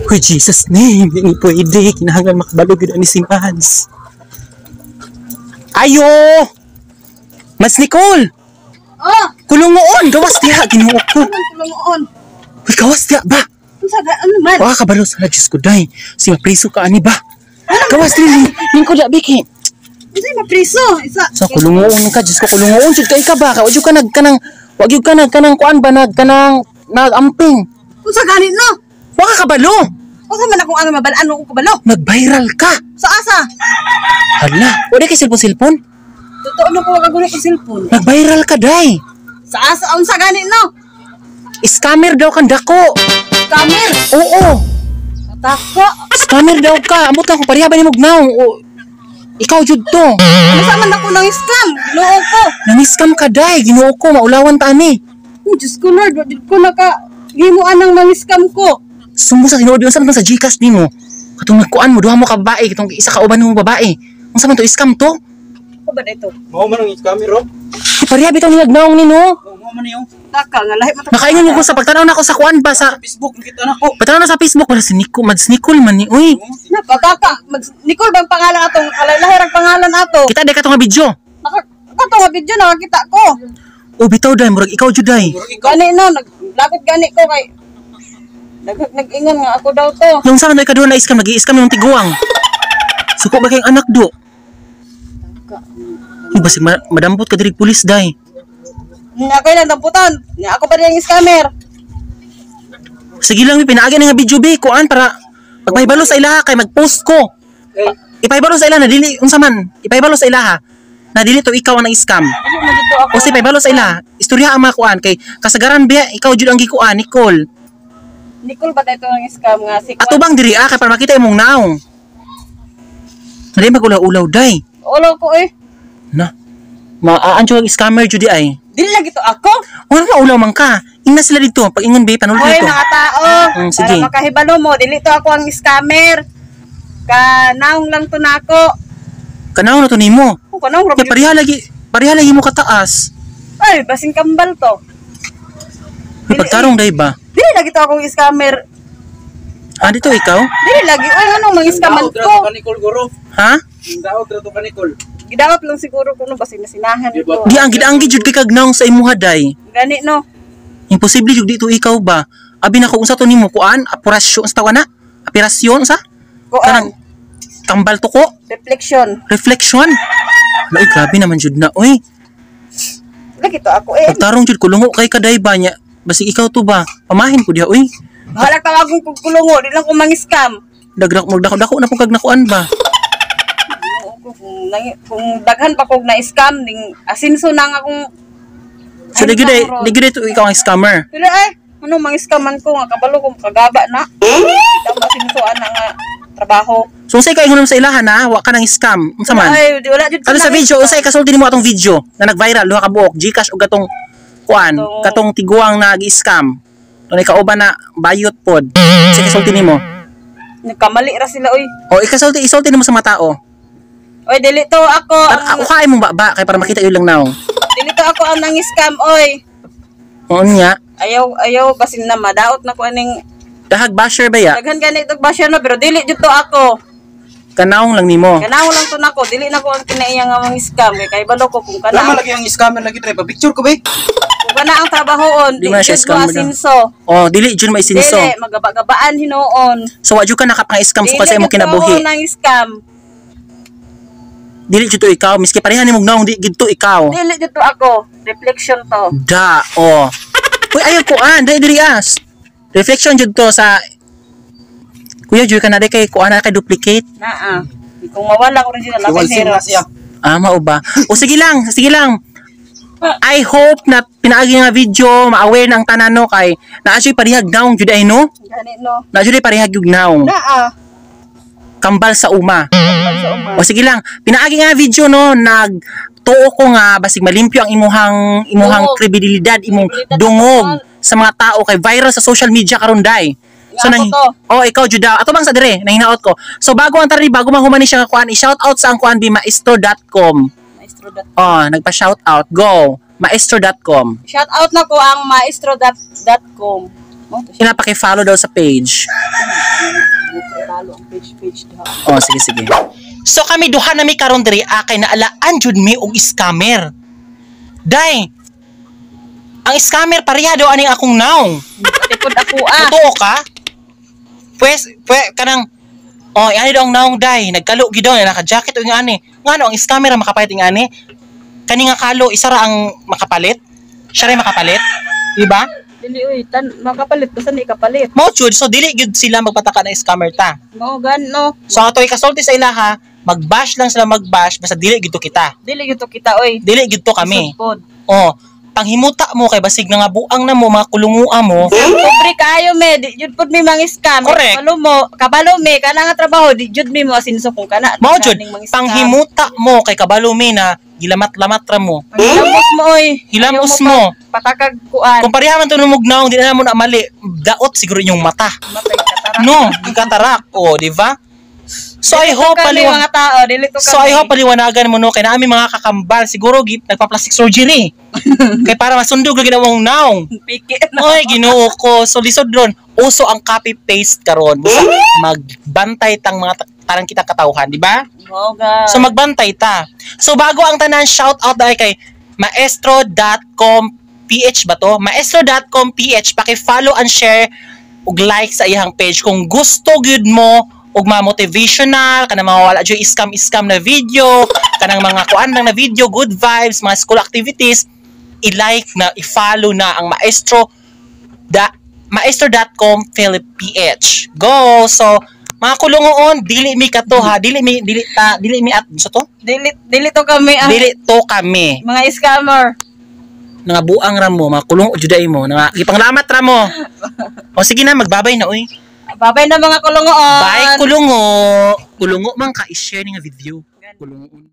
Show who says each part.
Speaker 1: Uy, Jesus name, hindi pwede. Kinahangan makabalog yun ni si Mads. Ayo! Mads Nicole!
Speaker 2: Oh!
Speaker 1: Kulungoon! Gawas diha! Ginuok ko!
Speaker 2: Kulungoon!
Speaker 1: Uy, gawas diha ba?
Speaker 2: Ano man?
Speaker 1: Waka kabalo sa Diyos ko, day. Si mapriso ka, ani ba? Gawas din, ko da, Biki.
Speaker 2: Hindi mapriso. Isa.
Speaker 1: Sa kulungoon ka, Diyos ko, kulungoon. Diyos ka, ika ba? Wag yung ka nag, kuan ba, nag-amping.
Speaker 2: Kung sa ganit no?
Speaker 1: Waka kabalo!
Speaker 2: Kung sa man akong ano mabalaan mo kung kabalo?
Speaker 1: Nag-viral ka!
Speaker 2: Sa asa?
Speaker 1: Hala, wala kay cellphone?
Speaker 2: Totoo na ko magagulo ko cellphone.
Speaker 1: Nag-viral ka, day.
Speaker 2: Sa asa? Ang sa ganit no?
Speaker 1: Scammer daw kang dako.
Speaker 2: Scammer?
Speaker 1: Oo.
Speaker 2: Matako.
Speaker 1: Scammer daw ka. Amot lang kung pariha ba ni Mugnaw. Ikaw jud to.
Speaker 2: Ano sa man ako ng scam? Ginoo ko.
Speaker 1: Nang-scam ka, day. Ginoo ko. Maulawan ta ni.
Speaker 2: Diyos ko Lord. Wadi ko himuan ng mga scam ko.
Speaker 1: Sumo sa tinuod yun. Saan sa Gcash ni mo? Katong nagkuan mo. Duha mo ka babae. Katong isa ka uban mo babae. Ang saan man to? Scam to?
Speaker 2: Ako ba dito?
Speaker 3: Mao man ang scammer ro.
Speaker 1: Pariha bitaw ni Mugnaw ni no.
Speaker 3: Mao man yung
Speaker 2: Taka nga lahi matako.
Speaker 1: Nakaingon ko sa pagtanaw na ako sa kuan ba sa
Speaker 3: Facebook nakita na ko.
Speaker 1: pagtanaw na sa Facebook wala si Nico, Mads Nicole man ni. Uy.
Speaker 2: Nakakaka. Nicole bang pangalan atong lahirang pangalan ato?
Speaker 1: Kita day ka nga video.
Speaker 2: Kato nga video nakakita ko.
Speaker 1: O bitaw day murag ikaw jud day.
Speaker 2: Gani no, naglakot gani ko kay nag-ingon nga ako daw to.
Speaker 1: Yung sa ano ikaduha na scam, nag-i-scam yung tiguang. Suko ba kayong anak do? Basig madampot ka diri pulis day.
Speaker 2: Ako lang damputan. Ako ba yung scammer?
Speaker 1: Sige lang, pinaagi na nga video be, kuan para pagpahibalo sa ilaha kay mag-post ko. Ipahibalo sa ilaha na dili unsa man. Ipahibalo sa ilaha na dili to ikaw ang scam.
Speaker 2: Dili mo dito ako.
Speaker 1: O si pahibalo sa ilaha, istorya ang mga kuan kay kasagaran biya ikaw jud ang gikuan, Nicole.
Speaker 2: Nicole ba dito ang scam nga si
Speaker 1: Ato bang diri kay para makita imong naong. Dili magulaw-ulaw day.
Speaker 2: Ulo ko eh.
Speaker 1: Na. Maaanjo ang scammer jud di ay.
Speaker 2: Dili lang gito ako.
Speaker 1: Wala na ulaw man ka. Ingna sila dito pag ingon be panulog
Speaker 2: Hoy
Speaker 1: dito.
Speaker 2: mga tao.
Speaker 1: Sige.
Speaker 2: Para makahibalo mo, dili to ako ang scammer. Kanaong lang to nako.
Speaker 1: Kanaw na to nimo.
Speaker 2: Kung kanaong
Speaker 1: Ya pariha lagi mo kataas.
Speaker 2: Ay, basing kambal to.
Speaker 1: May pagtarong day ba?
Speaker 2: Dili lagi to akong scammer.
Speaker 1: Ah, dito ikaw?
Speaker 2: Dili lagi. Oy, anong mga scaman
Speaker 3: Daot ra to
Speaker 2: ko?
Speaker 3: ka Nicole guro.
Speaker 1: Ha?
Speaker 3: Daot ra to ka Nicole.
Speaker 2: Gidawat lang siguro kuno basing nasinahan ito.
Speaker 1: Di ang gid jud kay kagnaong sa imuha day.
Speaker 2: Gani no.
Speaker 1: Imposible jud dito ikaw ba? Abi na ko unsa to nimo kuan? Apurasyon sa tawana? Apirasyon sa? Kanang
Speaker 2: Kuan.
Speaker 1: kambal to ko?
Speaker 2: Reflection.
Speaker 1: Reflection? Ay, grabe naman jud na. Uy,
Speaker 2: Lagi to ako eh.
Speaker 1: pagtarong jud kulungo kay kaday ba nya. Basig ikaw to ba? Pamahin ko diha, uy.
Speaker 2: Bahala tawagong kulungo, di lang ko mang-scam.
Speaker 1: Magdako na pong kagnakuan ba?
Speaker 2: Kung daghan pa kog na-scam, ding asinso na nga kung...
Speaker 1: So, di gid to ikaw ang scammer.
Speaker 2: Dili ay, ano mang-scaman ko nga, kabalo ko kagaba na. Ito ang asinsoan na nga trabaho.
Speaker 1: So, unsay ka ingon sa ilaha na, wa ka nang scam. Unsa man?
Speaker 2: Ay, wala dito
Speaker 1: Ano sa video, unsay kasulti nimo atong video na nag-viral duha ka buok, Gcash ug katong kuan, katong tiguang nag-scam. Tunay ka uban na bayot pod. Unsay kasulti nimo?
Speaker 2: Nagkamali ra sila, oy.
Speaker 1: O isulti nimo sa mga tao.
Speaker 2: Oy, dili to ako.
Speaker 1: Ako kay mong baba kay para makita yun lang naong.
Speaker 2: Dili to ako ang nang-scam, oy.
Speaker 1: Oo niya.
Speaker 2: Ayaw, basin na madaot na ko aning...
Speaker 1: Dahag basher ba ya?
Speaker 2: Daghan ganito ba siya no, pero dili dito ako.
Speaker 1: Kanaong lang nimo.
Speaker 2: Kanaho lang to nako, dili na ko ang kinaiya nga mga scam kay balo ko kung
Speaker 3: Lama
Speaker 2: kana.
Speaker 3: lagi ang scammer lagi try pa picture ko ba?
Speaker 2: Kung kana ang trabahoon,
Speaker 1: Di man siya scam na.
Speaker 2: asinso.
Speaker 1: Oh, dili jud may sinso.
Speaker 2: Dili, magaba-gabaan hinuon.
Speaker 1: So wa jud ka nakapang-scam so kasi imong kinabuhi.
Speaker 2: Dili nang scam.
Speaker 1: Dili jud to ikaw, miski pareha nimo naong di gid to ikaw.
Speaker 2: Dili dito ako. Reflection to.
Speaker 1: Da, oh. Uy, ayaw kuan, dili as. Reflection jud to sa Kuya, jud ka na di kay kuan na kay duplicate.
Speaker 2: Naa. Kung mawala ko rin sila,
Speaker 3: Iwan
Speaker 2: lapin
Speaker 3: sim na
Speaker 2: heroes.
Speaker 3: siya.
Speaker 1: Ah, mao ba? O sige lang, sige lang. I hope na pinaagi nga video, ma-aware na ang tanan no kay naa jud parihag naong jud ay no.
Speaker 2: Gani no.
Speaker 1: Naa jud parihag yung naong.
Speaker 2: Naa.
Speaker 1: Kambal sa uma.
Speaker 2: Sa uma.
Speaker 1: O sige lang, pinaagi nga video no, tuo ko nga basig malimpyo ang imuhang
Speaker 2: Dungog.
Speaker 1: kredibilidad, imong
Speaker 2: Kredibilidad
Speaker 1: dungog
Speaker 2: naman.
Speaker 1: sa mga tao kay viral sa social media karon day. So
Speaker 2: Nga ako to.
Speaker 1: ikaw juda. Ato bang sa dire, nahinaot ko. So bago ang tari, bago man humani siya nga kuan, i-shout out sa ang kuan bi maestro.com.
Speaker 2: Maestro.
Speaker 1: Nagpa-shout out. Go. Maestro.com.
Speaker 2: Shout out na ko ang maestro.com.
Speaker 1: Pinapaki-follow daw sa page.
Speaker 2: page diha.
Speaker 1: Oh, sige. So kami duha na mi karon diri akay naalaan jud mi og scammer. Day. Ang scammer pareha daw aning akong naong.
Speaker 2: Tikod ako ah.
Speaker 1: Totoo ka? Pues kanang ani daw ang naong day, nagkalo gid daw naka-jacket og ani. Ngano ang scammer ang makapalit ing ani? Kani nga kalo isa ra ang makapalit. Siya ray makapalit, di ba?
Speaker 2: Dili oy, makapalit basta ni kapalit.
Speaker 1: Mo jud so dili gyud sila magpataka na scammer ta.
Speaker 2: Mao gano.
Speaker 1: So ato ikasulti sa ilaha, mag-bash lang sila mag-bash basta dili gyud to kita.
Speaker 2: Dili gyud to kita oy.
Speaker 1: Dili gyud to kami.
Speaker 2: Sudpod.
Speaker 1: Oh, panghimuta mo kay basig na nga buang na mo mga kulungua mo.
Speaker 2: Pobre kayo me, di jud pod mi mang scam.
Speaker 1: Correct.
Speaker 2: Kabalo me kana nga trabaho di jud mi mo asinso kung kana.
Speaker 1: Mao jud panghimuta mo kay kabalo mi na gilamat-lamat ra mo.
Speaker 2: Hilamos mo oy.
Speaker 1: Hilamos
Speaker 2: Ayaw
Speaker 1: mo.
Speaker 2: Patakag kuan.
Speaker 1: Kung pareha man to numugnaw, di na mo na mali. Daot siguro yung mata.
Speaker 2: Matay katarak.
Speaker 1: No, di katarak. O, di ba? So I hope
Speaker 2: mga tao, dili to
Speaker 1: So I hope paliwanagan mo no kay naami mga kakambal siguro nagpa-plastic surgery. Kay para masundog lagi na mong naong.
Speaker 2: Piki.
Speaker 1: Oy, Ginoo ko. So lisod ron, uso ang copy paste karon. Busa magbantay tang mga parang kita katawhan, di ba?
Speaker 2: Moga.
Speaker 1: So magbantay ta. So bago ang tanan, shout out dahil kay maestro.com.ph ba to? Maestro.com.ph, paki-follow and share ug like sa iyang page kung gusto gyud mo ug mga motivational kanang mga wala joy scam na video, kanang mga kuan lang na video, good vibes, mga school activities, i-like na, i-follow na ang maestro.com.ph. Go. So mga kulungoon, dili mi kato ha, dili mi at so to?
Speaker 2: Dili to kami ang
Speaker 1: Dili to kami.
Speaker 2: mga scammer.
Speaker 1: Nga buang ra mo, mga kulong juday mo, nga gipanglamat ra mo. O sige na, magbabay na oy.
Speaker 2: Babay na mga kulungoon.
Speaker 1: Bye kulungo. Kulungo man ka i-share ni nga video. Kulungo.